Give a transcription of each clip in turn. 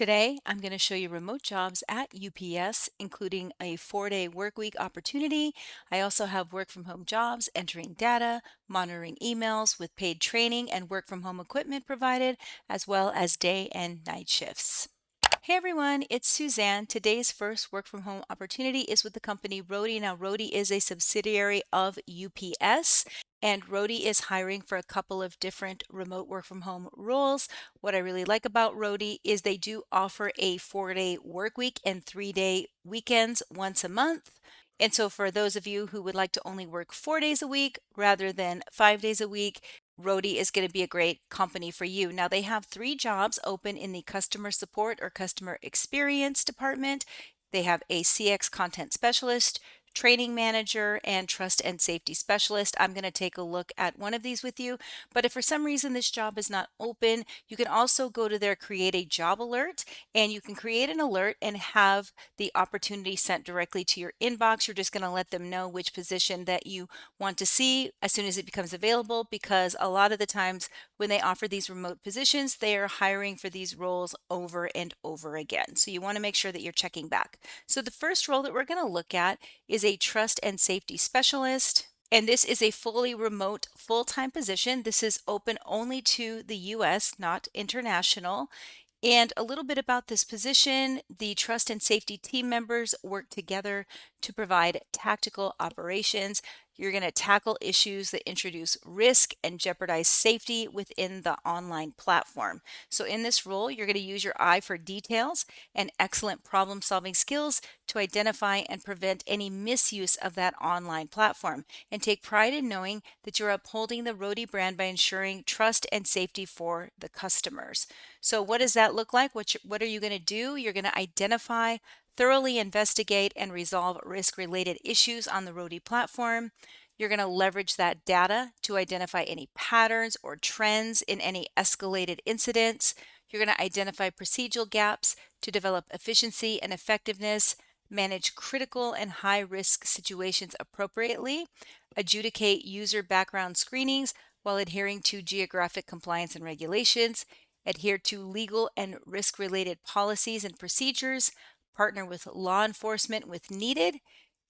Today, I'm going to show you remote jobs at UPS, including a 4-day work week opportunity. I also have work from home jobs, entering data, monitoring emails with paid training and work from home equipment provided, as well as day and night shifts. Hey everyone, it's Suzanne. Today's first work from home opportunity is with the company Roadie. Now, Roadie is a subsidiary of UPS, and Roadie is hiring for a couple of different remote work from home roles. What I really like about Roadie is they do offer a 4-day work week and 3-day weekends once a month. And so, for those of you who would like to only work 4 days a week rather than 5 days a week, Roadie is going to be a great company for you. Now, they have 3 jobs open in the customer support or customer experience department. They have a CX content specialist, training manager, and trust and safety specialist. I'm going to take a look at one of these with you. But if for some reason this job is not open, you can also go to their create a job alert, and you can create an alert and have the opportunity sent directly to your inbox. You're just going to let them know which position that you want to see as soon as it becomes available, because a lot of the times when they offer these remote positions, they are hiring for these roles over and over again. So you want to make sure that you're checking back. So the first role that we're going to look at is a trust and safety specialist. And this is a fully remote full-time position. This is open only to the US, not international. And a little bit about this position: the trust and safety team members work together to provide tactical operations. You're going to tackle issues that introduce risk and jeopardize safety within the online platform. So, in this role, you're going to use your eye for details and excellent problem solving skills to identify and prevent any misuse of that online platform, and take pride in knowing that you're upholding the Roadie brand by ensuring trust and safety for the customers. So what does that look like? What are you going to do? You're going to identify, thoroughly investigate, and resolve risk-related issues on the Roadie platform. You're going to leverage that data to identify any patterns or trends in any escalated incidents. You're going to identify procedural gaps to develop efficiency and effectiveness, manage critical and high-risk situations appropriately, adjudicate user background screenings while adhering to geographic compliance and regulations, adhere to legal and risk-related policies and procedures, partner with law enforcement with needed,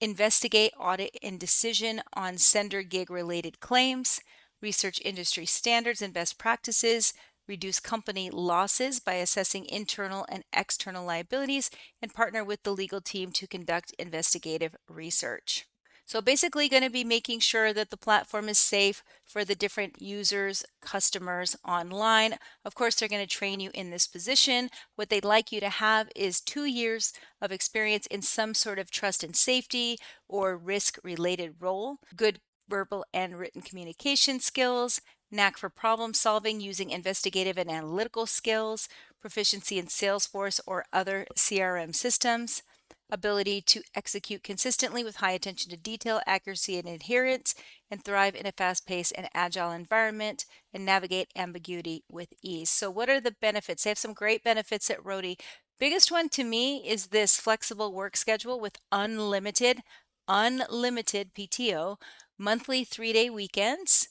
investigate, audit, and decision on sender gig-related claims, research industry standards and best practices, reduce company losses by assessing internal and external liabilities, and partner with the legal team to conduct investigative research. So basically going to be making sure that the platform is safe for the different users, customers online. Of course, they're going to train you in this position. What they'd like you to have is 2 years of experience in some sort of trust and safety or risk-related role, good verbal and written communication skills, knack for problem solving using investigative and analytical skills, proficiency in Salesforce or other CRM systems, ability to execute consistently with high attention to detail, accuracy, and adherence, and thrive in a fast-paced and agile environment, and navigate ambiguity with ease. So what are the benefits? They have some great benefits at Roadie. Biggest one to me is this flexible work schedule with unlimited PTO, monthly 3-day weekends,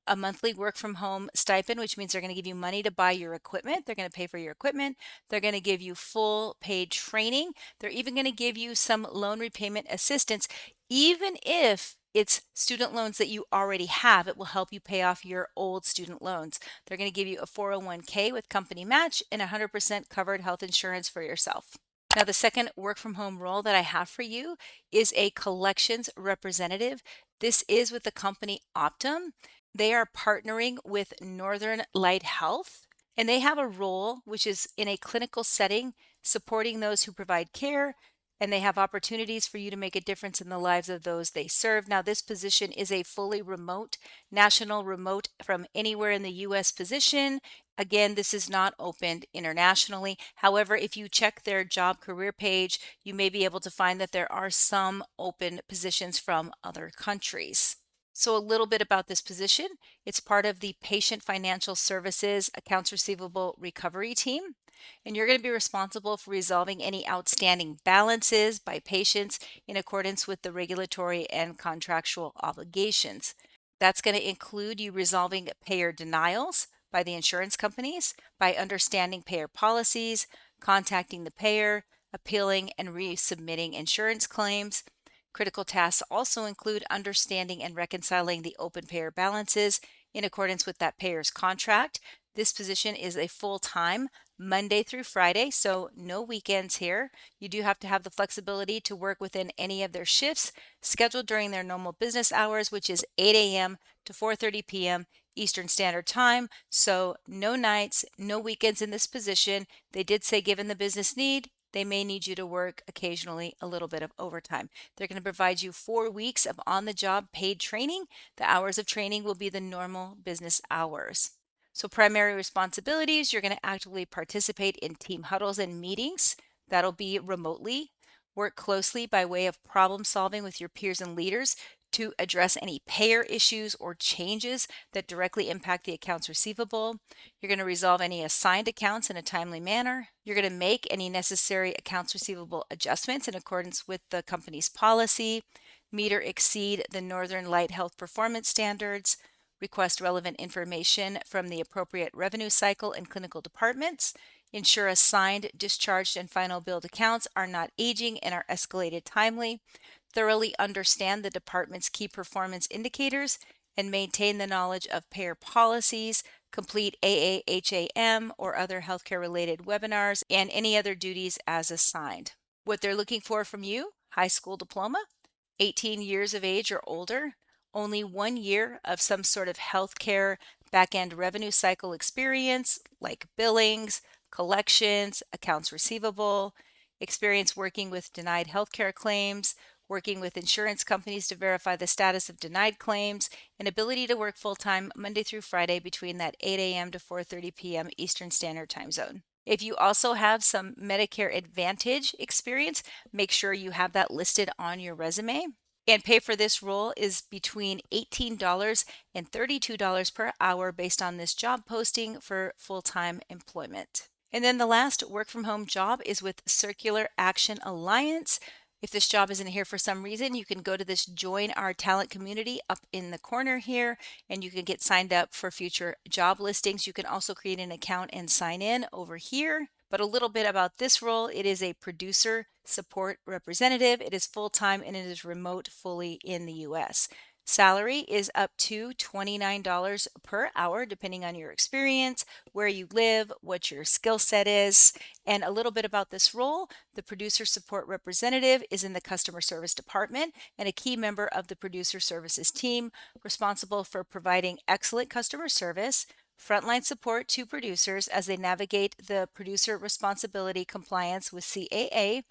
a monthly work from home stipend, which means they're going to give you money to buy your equipment. They're going to pay for your equipment. They're going to give you full paid training. They're even going to give you some loan repayment assistance. Even if it's student loans that you already have, it will help you pay off your old student loans. They're going to give you a 401k with company match and 100% covered health insurance for yourself. Now, the second work from home role that I have for you is a collections representative. This is with the company Optum. They are partnering with Northern Light Health, and they have a role which is in a clinical setting, supporting those who provide care, and they have opportunities for you to make a difference in the lives of those they serve. Now, this position is a fully remote, national remote from anywhere in the US position. Again, this is not opened internationally. However, if you check their job career page, you may be able to find that there are some open positions from other countries. So a little bit about this position. It's part of the Patient Financial Services Accounts Receivable Recovery Team, and you're going to be responsible for resolving any outstanding balances by patients in accordance with the regulatory and contractual obligations. That's going to include you resolving payer denials by the insurance companies, by understanding payer policies, contacting the payer, appealing and resubmitting insurance claims. Critical tasks also include understanding and reconciling the open payer balances in accordance with that payer's contract. This position is a full-time Monday through Friday, so no weekends here. You do have to have the flexibility to work within any of their shifts scheduled during their normal business hours, which is 8 a.m. to 4:30 p.m. Eastern Standard Time. So no nights, no weekends in this position. They did say given the business need, they may need you to work occasionally a little bit of overtime. They're going to provide you 4 weeks of on-the-job paid training. The hours of training will be the normal business hours. So primary responsibilities, you're going to actively participate in team huddles and meetings. That'll be remotely. Work closely by way of problem solving with your peers and leaders to address any payer issues or changes that directly impact the accounts receivable. You're going to resolve any assigned accounts in a timely manner. You're going to make any necessary accounts receivable adjustments in accordance with the company's policy, meet or exceed the Northern Light Health Performance Standards, request relevant information from the appropriate revenue cycle and clinical departments, ensure assigned, discharged, and final billed accounts are not aging and are escalated timely, thoroughly understand the department's key performance indicators, and maintain the knowledge of payer policies, complete AAHAM or other healthcare related webinars, and any other duties as assigned. What they're looking for from you: high school diploma, 18 years of age or older, only 1 year of some sort of healthcare back-end revenue cycle experience like billings, collections, accounts receivable, experience working with denied healthcare claims, working with insurance companies to verify the status of denied claims, and ability to work full-time Monday through Friday between that 8 a.m. to 4:30 p.m. Eastern Standard Time Zone. If you also have some Medicare Advantage experience, make sure you have that listed on your resume. And pay for this role is between $18 and $32 per hour based on this job posting for full-time employment. And then the last work from home job is with Circular Action Alliance. If this job isn't here for some reason, you can go to this Join Our Talent community up in the corner here, and you can get signed up for future job listings. You can also create an account and sign in over here. But a little bit about this role: it is a producer support representative. It is full-time and it is remote fully in the US. Salary is up to $29 per hour, depending on your experience, where you live, what your skill set is. And a little bit about this role: the producer support representative is in the customer service department and a key member of the producer services team, responsible for providing excellent customer service, frontline support to producers as they navigate the producer responsibility compliance with CAA,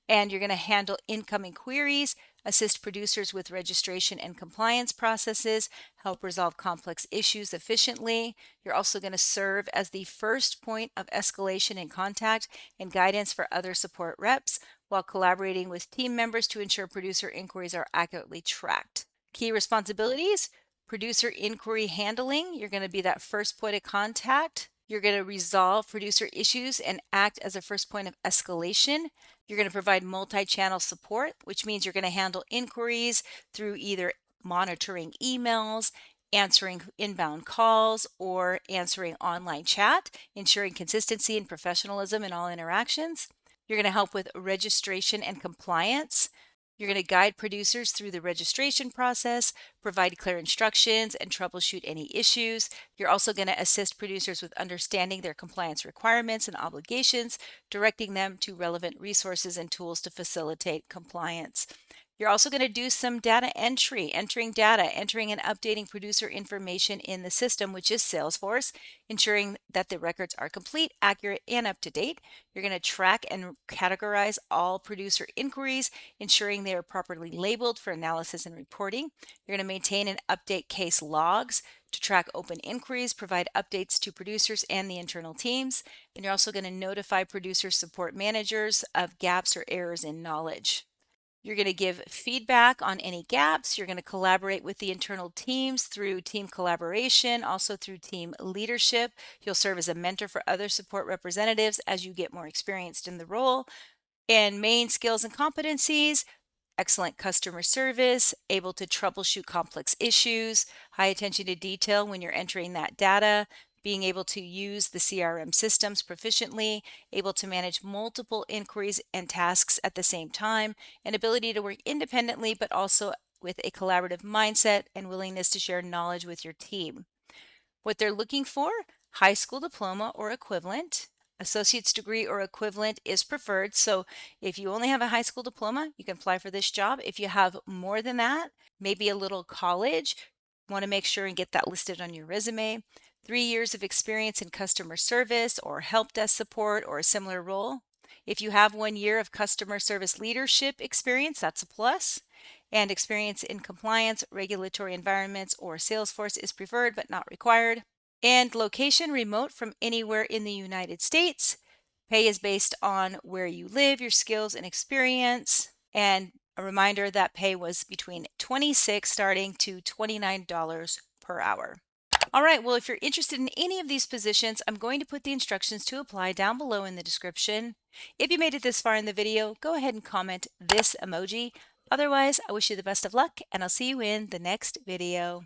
and you're going to handle incoming queries, assist producers with registration and compliance processes, help resolve complex issues efficiently. You're also going to serve as the first point of escalation and contact and guidance for other support reps while collaborating with team members to ensure producer inquiries are accurately tracked. Key responsibilities: producer inquiry handling. You're going to be that first point of contact. You're going to resolve producer issues and act as a first point of escalation. You're going to provide multi-channel support, which means you're going to handle inquiries through either monitoring emails, answering inbound calls, or answering online chat, ensuring consistency and professionalism in all interactions. You're going to help with registration and compliance. You're going to guide producers through the registration process, provide clear instructions, and troubleshoot any issues. You're also going to assist producers with understanding their compliance requirements and obligations, directing them to relevant resources and tools to facilitate compliance. You're also going to do some data entry, entering data, entering and updating producer information in the system, which is Salesforce, ensuring that the records are complete, accurate, and up to date. You're going to track and categorize all producer inquiries, ensuring they are properly labeled for analysis and reporting. You're going to maintain and update case logs to track open inquiries, provide updates to producers and the internal teams. And you're also going to notify producer support managers of gaps or errors in knowledge. You're going to give feedback on any gaps. You're going to collaborate with the internal teams through team collaboration, also through team leadership. You'll serve as a mentor for other support representatives as you get more experienced in the role. And main skills and competencies: excellent customer service, able to troubleshoot complex issues, high attention to detail when you're entering that data, being able to use the CRM systems proficiently, able to manage multiple inquiries and tasks at the same time, and ability to work independently but also with a collaborative mindset and willingness to share knowledge with your team. What they're looking for: high school diploma or equivalent. Associate's degree or equivalent is preferred. So if you only have a high school diploma, you can apply for this job. If you have more than that, maybe a little college, you want to make sure and get that listed on your resume. 3 years of experience in customer service or help desk support or a similar role. If you have 1 year of customer service leadership experience, that's a plus. And experience in compliance, regulatory environments, or Salesforce is preferred but not required. And location: remote from anywhere in the United States. Pay is based on where you live, your skills and experience. And a reminder that pay was between $26 starting to $29 per hour. All right, well, if you're interested in any of these positions, I'm going to put the instructions to apply down below in the description. If you made it this far in the video, go ahead and comment this emoji. Otherwise, I wish you the best of luck, and I'll see you in the next video.